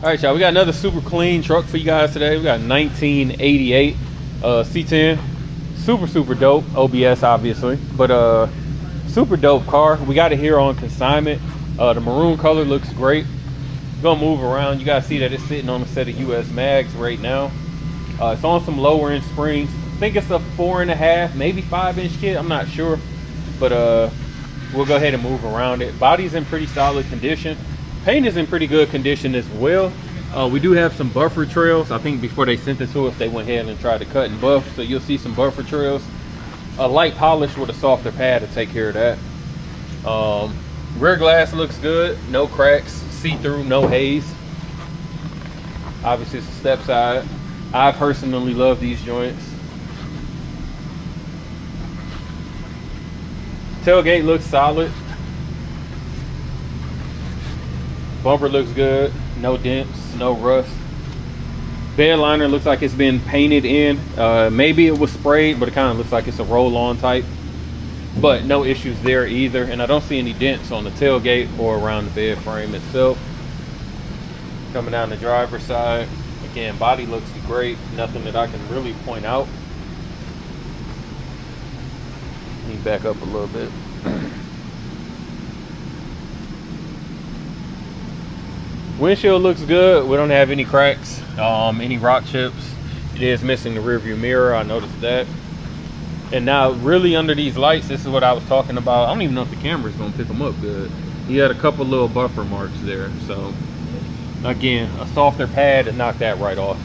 All right, y'all, we got another super clean truck for you guys today. We got 1988 C10. Super dope. OBS, obviously, but super dope car. We got it here on consignment. The maroon color looks great. Gonna move around. You guys see that it's sitting on a set of US mags right now. It's on some lower end springs. I think it's a 4.5, maybe 5-inch kit. I'm not sure, but we'll go ahead and move around it. Body's in pretty solid condition. Paint is in pretty good condition as well. We do have some buffer trails. I think before they sent it to us, they went ahead and tried to cut and buff, so you'll see some buffer trails. A light polish with a softer pad to take care of that. Rear glass looks good, no cracks, see-through, no haze. Obviously it's a step side. I personally love these joints. Tailgate looks solid. Bumper looks good, no dents, no rust. Bed liner looks like it's been painted in. Maybe it was sprayed, but it kind of looks like it's a roll-on type. But no issues there either. And I don't see any dents on the tailgate or around the bed frame itself. Coming down the driver's side, again, body looks great. Nothing that I can really point out. Let me back up a little bit. Windshield looks good. We don't have any cracks, any rock chips. It is missing the rear view mirror. I noticed that. And now really under these lights, this is what I was talking about. I don't even know if the camera's gonna pick them up good. He had a couple little buffer marks there. So again, a softer pad to knock that right off.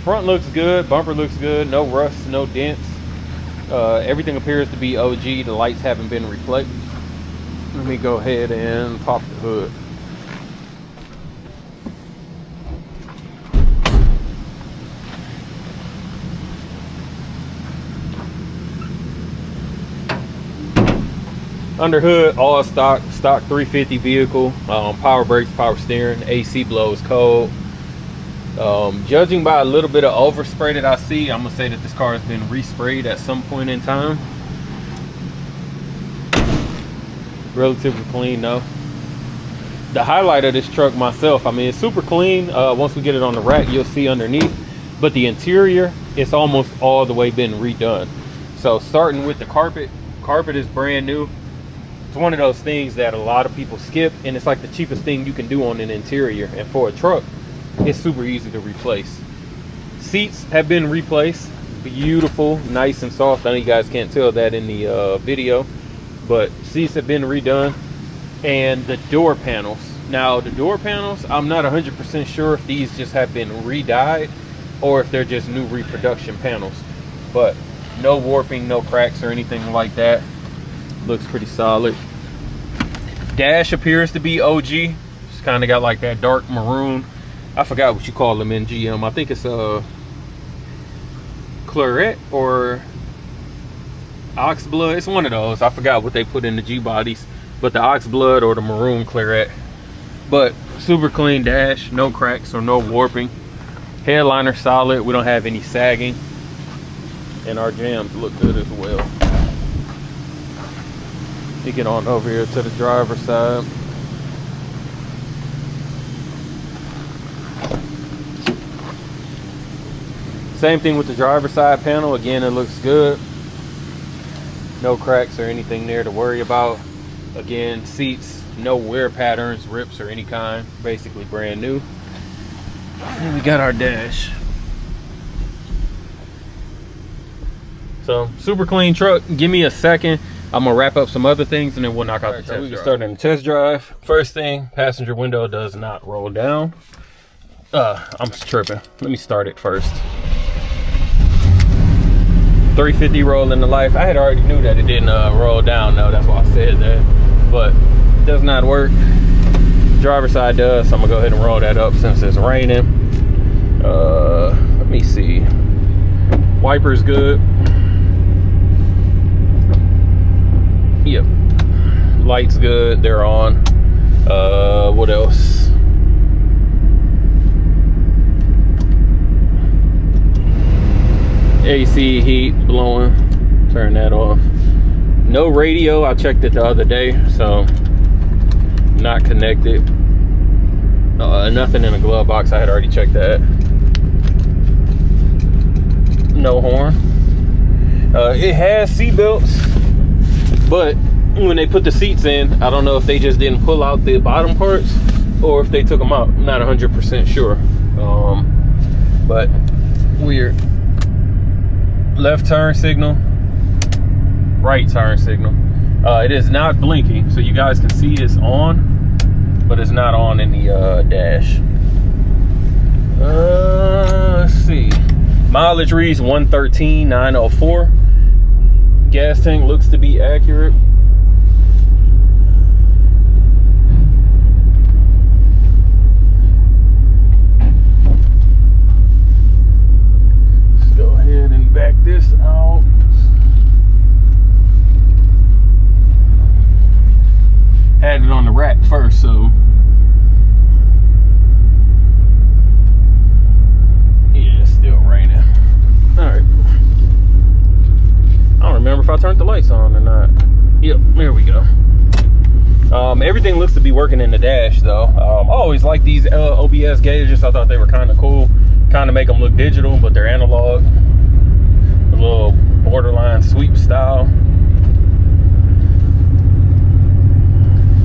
Front looks good, bumper looks good, no rust, no dents. Everything appears to be OG. The lights haven't been replaced. Let me go ahead and pop the hood. Under hood, all stock 350 vehicle. Power brakes, power steering, AC blows cold. Judging by a little bit of overspray that I see, I'm gonna say that this car has been resprayed at some point in time. Relatively clean though. The highlight of this truck myself, I mean, it's super clean. Once we get it on the rack, you'll see underneath, but the interior, it's almost all the way been redone. So starting with the carpet is brand new. It's one of those things that a lot of people skip, and it's like the cheapest thing you can do on an interior, and for a truck it's super easy to replace. Seats have been replaced, beautiful, nice and soft. I know you guys can't tell that in the video, but seats have been redone. And the door panels, now the door panels, I'm not 100% sure if these just have been re-dyed or if they're just new reproduction panels, but no warping, no cracks or anything like that. Looks pretty solid. Dash appears to be OG. It's kind of got like that dark maroon. I forgot what you call them in GM. I think it's a claret or ox blood. It's one of those. I forgot what they put in the G bodies, but the ox blood or the maroon claret. But super clean dash, no cracks or no warping. Headliner solid. We don't have any sagging, and our jams look good as well. You get on over here to the driver's side. Same thing with the driver's side panel. Again, it looks good. No cracks or anything there to worry about. Again, seats, no wear patterns, rips or any kind. Basically brand new. And we got our dash. So super clean truck. Give me a second. I'm gonna wrap up some other things and then we'll knock out the test drive. We can start in the test drive. First thing, passenger window does not roll down. I'm tripping. Let me start it first. 350 rolling to life. I had already knew that it didn't roll down though. That's why I said that. But it does not work. Driver's side does. So I'm gonna go ahead and roll that up since it's raining. Let me see. Wipers good. Yep, lights good, they're on. What else? AC heat blowing, turn that off. No radio, I checked it the other day, so not connected. Nothing in the glove box. I had already checked that. No horn. It has seat belts, but when they put the seats in, I don't know if they just didn't pull out the bottom parts or if they took them out. I'm not 100% sure. But weird. Left turn signal, right turn signal. It is not blinking, so you guys can see it's on, but it's not on in the dash. Let's see. Mileage reads 113,904. Gas tank looks to be accurate. Let's go ahead and back this out. Had it on the rack first, so yeah, it's still raining. All right. I don't remember if I turned the lights on or not. Yep, there we go. Everything looks to be working in the dash though. I always like these OBS gauges. I thought they were kind of cool. Kind of make them look digital, but they're analog. A little borderline sweep style.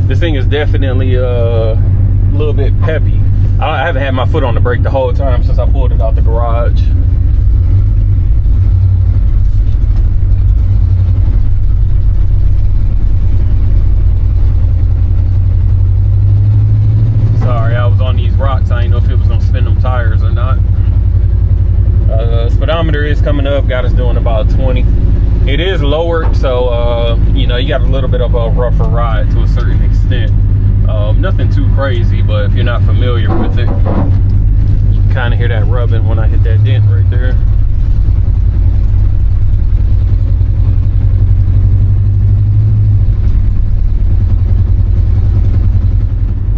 This thing is definitely a little bit peppy. I haven't had my foot on the brake the whole time since I pulled it out the garage. Sorry, I was on these rocks. I didn't know if it was gonna spin them tires or not. Speedometer is coming up, got us doing about 20. It is lowered, so you know, you got a little bit of a rougher ride to a certain extent. Nothing too crazy, but if you're not familiar with it, you can kind of hear that rubbing when I hit that dent right there.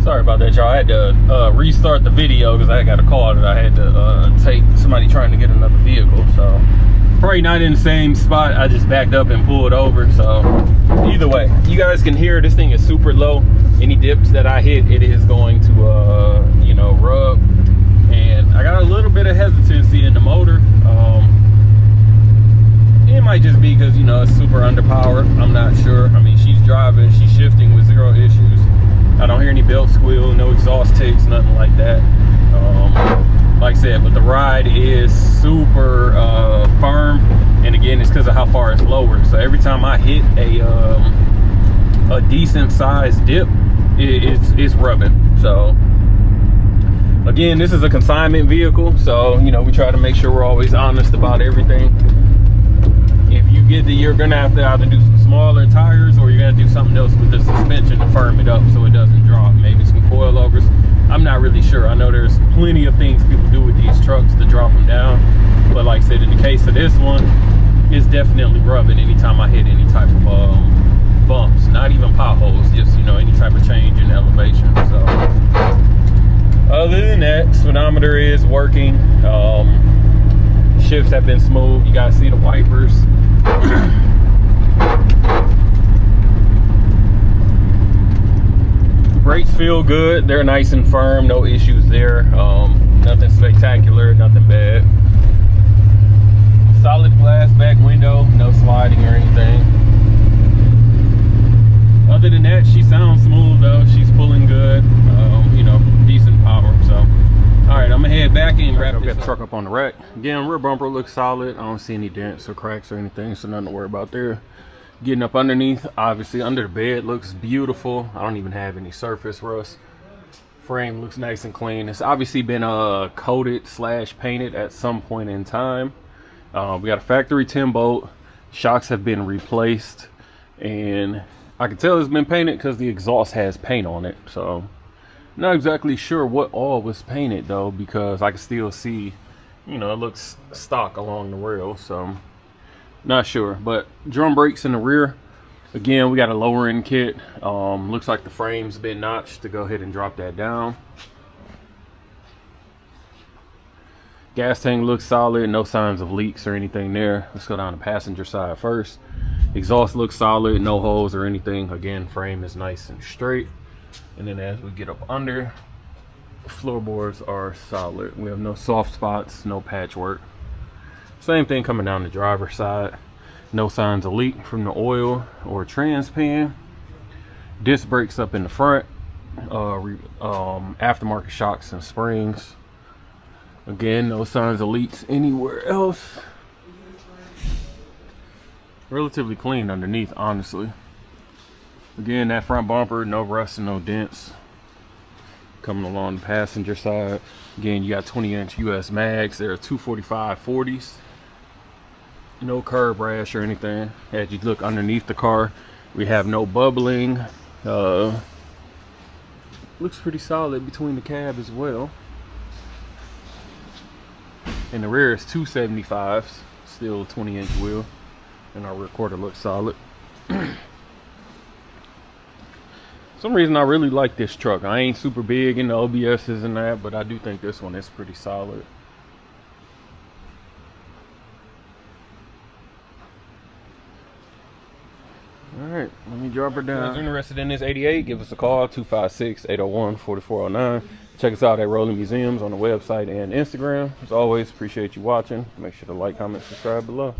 Sorry about that, y'all. I had to restart the video because I got a call that I had to take somebody trying to get another vehicle. So probably not in the same spot. I just backed up and pulled over. So either way, you guys can hear this thing is super low. Any dips that I hit, it is going to you know, rub. And I got a little bit of hesitancy in the motor. It might just be because, you know, it's super underpowered. I'm not sure. I mean, she's driving, she's shifting with zero issues. I don't hear any belt squeal, no exhaust ticks, nothing like that. Like I said, but the ride is super firm, and again, it's because of how far it's lowered. So every time I hit a decent sized dip, it's rubbing. So again, this is a consignment vehicle, so you know, we try to make sure we're always honest about everything. If you get you're gonna have to either do some smaller tires, or you're gonna do something else with the suspension to firm it up so it doesn't drop. Maybe some coilovers. I'm not really sure. I know there's plenty of things people do with these trucks to drop them down, but like I said, in the case of this one, it's definitely rubbing anytime I hit any type of bumps. Not even potholes, just, you know, any type of change in elevation. So other than that, speedometer is working. Shifts have been smooth. You guys see the wipers. Brakes feel good. They're nice and firm. No issues there. Nothing spectacular. Nothing bad. Solid glass back window. No sliding or anything. Other than that, she sounds smooth though. She's pulling good. You know, decent power. So, all right, I'm gonna head back and wrap this up. Got the truck up on the rack. Again, rear bumper looks solid. I don't see any dents or cracks or anything, so nothing to worry about there. Getting up underneath, obviously under the bed looks beautiful. I don't even have any surface rust. Frame looks nice and clean. It's obviously been coated / painted at some point in time. We got a factory 10 bolt. Shocks have been replaced, and I can tell it's been painted because the exhaust has paint on it. So not exactly sure what all was painted though, because I can still see, you know, it looks stock along the rail. So not sure. But drum brakes in the rear. Again, we got a lower end kit. Looks like the frame's been notched to go ahead and drop that down. Gas tank looks solid. No signs of leaks or anything there. Let's go down the passenger side first. Exhaust looks solid. No holes or anything. Again, frame is nice and straight. And then as we get up under, Floorboards are solid. We have no soft spots, no patchwork. Same thing coming down the driver's side. No signs of leak from the oil or trans pan. Disc brakes up in the front. Aftermarket shocks and springs. Again, no signs of leaks anywhere else. Relatively clean underneath, honestly. Again, that front bumper, no rust and no dents. Coming along the passenger side. Again, you got 20-inch US mags. They're 245 40s. No curb rash or anything. As you look underneath the car, we have no bubbling. Looks pretty solid between the cab as well. In the rear is 275s, still 20-inch wheel, and our rear quarter looks solid. Some reason I really like this truck. I ain't super big in the OBSs and that, but I do think this one is pretty solid. Alright, let me drop her down. If you're interested in this 88, give us a call, 256-801-4409. Check us out at Rolling Museums on the website and Instagram. As always, appreciate you watching. Make sure to like, comment, subscribe below.